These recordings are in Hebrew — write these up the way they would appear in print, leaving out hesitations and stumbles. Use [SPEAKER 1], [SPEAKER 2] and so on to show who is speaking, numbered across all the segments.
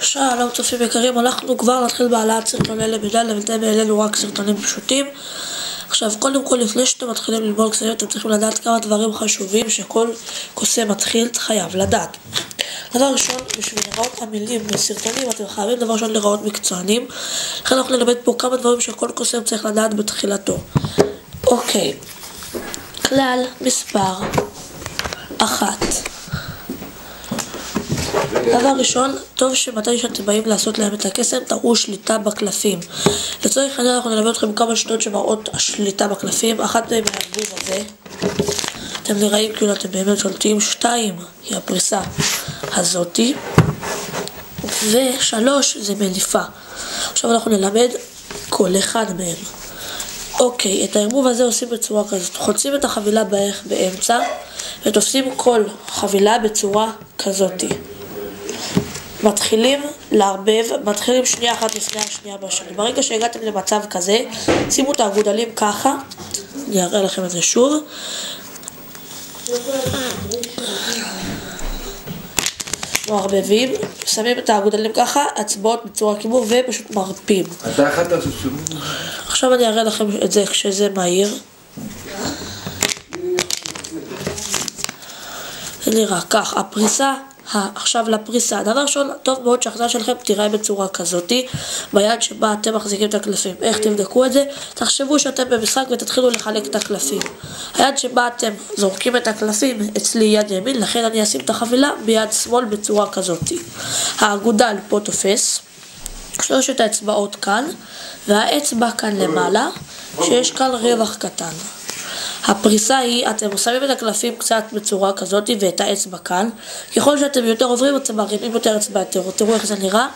[SPEAKER 1] שלום צופים יקרים, אנחנו כבר נתחיל בהעלאת סרטוני למידה. לבינתיים העלינו רק סרטונים פשוטים. עכשיו קודם כל, לפני שאתם מתחילים ללמוד קסמים, אתם צריכים לדעת כמה דברים חשובים שכל קוסם מתחיל חייב לדעת. דבר ראשון, בשביל לראות המילים בסרטונים אתם חייבים דבר ראשון לראות מקצוענים. לכן אנחנו נלמד פה כמה דברים שכל קוסם צריך לדעת בתחילתו. אוקיי, כלל מספר 1. דבר ראשון, טוב שמתי שאתם באים לעשות להם את הקסם, תראו שליטה בקלפים. לצורך העניין אנחנו נלמד אתכם כמה שיטות שמראות השליטה בקלפים. אחת מהם היא הגבוב הזה, אתם נראים כאילו אתם באמת שולטים. 2 היא הפריסה הזאתי, ו3 זה מניפה. עכשיו אנחנו נלמד כל אחד מהם. אוקיי, את הערבוב הזה עושים בצורה כזאת. חוצים את החבילה בערך באמצע ותופסים כל חבילה בצורה כזאת. מתחילים לערבב, מתחילים שנייה אחת לפני השנייה בשני. ברגע שהגעתם למצב כזה, שימו את האגודלים ככה, אני אראה לכם את זה שוב. מערבבים, שמים את האגודלים ככה, אצבעות בצורה כימור ופשוט מרפים.
[SPEAKER 2] אתה אחת לעשות שוב.
[SPEAKER 1] עכשיו אני אראה לכם את זה כשזה מהיר. זה נראה כך, הפריסה, עכשיו לפריסה. הדבר ראשון, טוב מאוד שההחזרה שלכם תיראה בצורה כזאת, ביד שבה אתם מחזיקים את הקלפים. איך תבדקו את זה? תחשבו שאתם במשחק ותתחילו לחלק את הקלפים. היד שבה אתם זורקים את הקלפים אצלי יד ימין, לכן אני אשים את החבילה ביד שמאל בצורה כזאת. האגודל פה תופס 3 האצבעות כאן, והאצבע כאן למעלה, שיש כאן רווח קטן. הפריסה היא, אתם שמים את הקלפים קצת בצורה כזאת ואת האצבע כאן. ככל שאתם יותר עוברים, אתם מרימים יותר אצבע יותר. תראו איך זה נראה,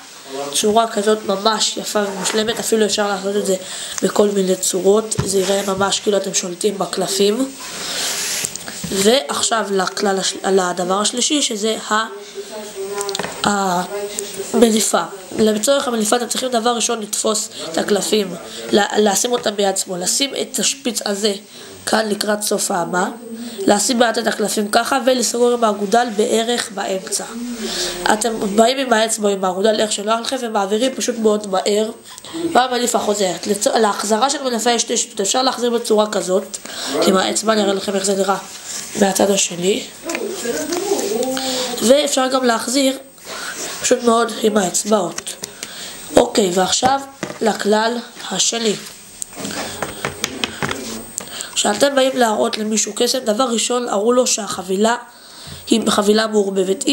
[SPEAKER 1] צורה כזאת ממש יפה ומושלמת. אפילו אפשר לעשות את זה בכל מיני צורות, זה יראה ממש כאילו אתם שולטים בקלפים. ועכשיו לדבר השלישי, שזה המניפה. לצורך המניפה אתם צריכים דבר ראשון לתפוס את הקלפים, לשים אותם ביד שמאל, לשים את השפיץ הזה כאן לקראת סוף האמה, לשים ביד את הקלפים ככה ולסגור עם האגודל בערך באמצע. אתם באים עם האצבע עם האגודל איך שנוח לכם ומעבירים פשוט מאוד מהר, והמניפה חוזרת. להחזרה של מניפה יש 2 שיטות. אפשר להחזיר בצורה כזאת עם האצבע, אני אראה לכם איך זה נראה מהצד השני, ואפשר גם להחזיר פשוט מאוד עם האצבעות. אוקיי, ועכשיו לכלל השני. כשאתם באים להראות למישהו קסם, דבר ראשון, הראו לו שהחבילה היא חבילה מעורבבת.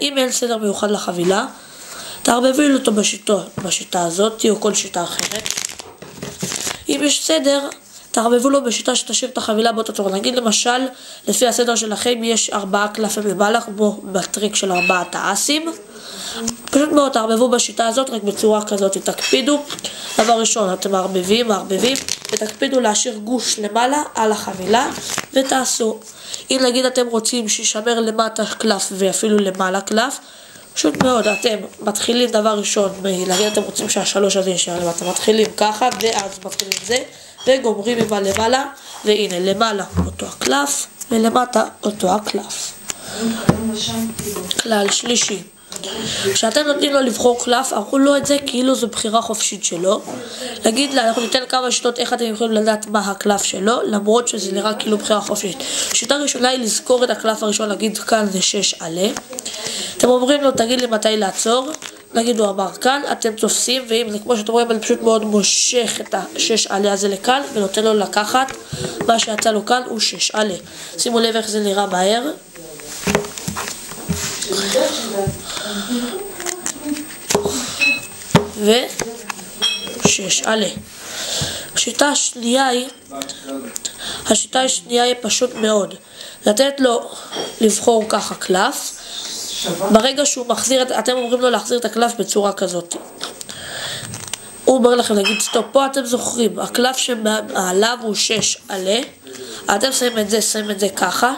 [SPEAKER 1] אם אין סדר מיוחד לחבילה, תערבבו אותו בשיטה הזאת או כל שיטה אחרת. אם יש סדר, תערבבו לו בשיטה שתשאיר את החבילה באותה צורה. נגיד למשל, לפי הסדר שלכם יש 4 קלפים למעלה, כמו בטריק של 4 האסים. פשוט מאוד תערבבו בשיטה הזאת, רק בצורה כזאת. תקפידו, דבר ראשון, אתם מערבבים, ותקפידו להשאיר גוש למעלה על החבילה, ותעשו. אם נגיד אתם רוצים שישמר למטה קלף ואפילו למעלה קלף, פשוט מאוד, אתם מתחילים דבר ראשון, נגיד אתם רוצים שהשלוש הזה יישאר למטה, מתחילים ככה, ואז מתחילים זה, וגומרים עם הלמעלה, והנה למעלה אותו הקלף, ולמטה אותו הקלף. כלל שלישי, כשאתם נותנים לו לבחור קלף, הראו לו את זה כאילו זו בחירה חופשית שלו. נגיד, אנחנו ניתן כמה שיטות איך אתם יכולים לדעת מה הקלף שלו, למרות שזה נראה כאילו בחירה חופשית. שיטה ראשונה היא לזכור את הקלף הראשון, נגיד כאן זה 6 עלה. אתם אומרים לו, תגיד לי מתי לעצור. נגיד הוא אמר כאן, אתם תופסים, ואם זה כמו שאתם רואים, אני פשוט מאוד מושך את ה6 עלה הזה לכאן, ונותן לו לקחת, מה שיצא לו כאן הוא 6 עלה. שימו לב איך זה נראה מהר. ו6 עלה. השיטה השנייה היא פשוט מאוד, לתת לו לבחור ככה קלף. ברגע שהוא מחזיר, אתם אומרים לו להחזיר את הקלף בצורה כזאת. הוא אומר לכם, נגיד סטופ, פה אתם זוכרים, הקלף שמעליו הוא 6 עלה, אתם שמים את זה ככה,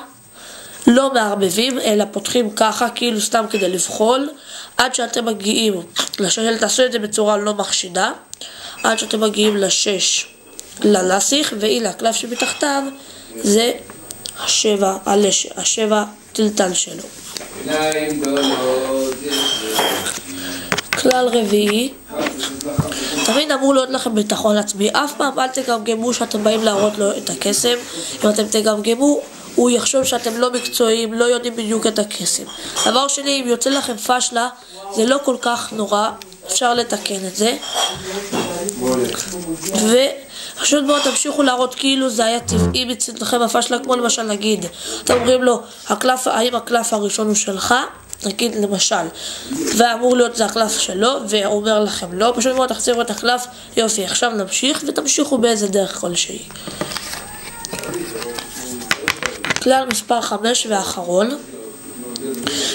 [SPEAKER 1] לא מערבבים, אלא פותחים ככה, כאילו סתם כדי לבחול, עד שאתם מגיעים לששל, תעשו את זה בצורה לא מחשידה, עד שאתם מגיעים ל6 לנסיך, והנה הקלף שמתחתיו זה 7 טלטל שלו. כלל רביעי, תמיד אמור להיות לכם ביטחון עצמי. אף פעם אל תגמגמו שאתם באים להראות לו את הקסם. אם אתם תגמגמו, הוא יחשוב שאתם לא מקצועיים, לא יודעים בדיוק את הקסם. דבר שני, אם יוצא לכם פשלה, זה לא כל כך נורא, אפשר לתקן את זה. וחשוב מאוד, תמשיכו להראות כאילו זה היה טבעי מצדכם הפשלה, כמו למשל נגיד, אתם אומרים לו, האם הקלף הראשון הוא שלך? נגיד למשל, ואמור להיות זה הקלף שלו, והוא אומר לכם לא, פשוט מאוד תחזירו את הקלף, יופי, עכשיו נמשיך, ותמשיכו באיזה דרך כלשהי. כלל מספר 5 והאחרון,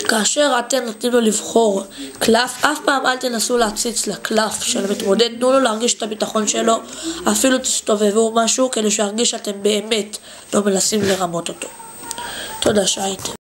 [SPEAKER 1] כאשר אתם נותנים לו לבחור קלף, אף פעם אל תנסו להציץ לקלף של המתמודד, תנו לו להרגיש את הביטחון שלו, אפילו תסתובבו משהו, כדי שירגיש שאתם באמת לא מנסים לרמות אותו. תודה שהייתם.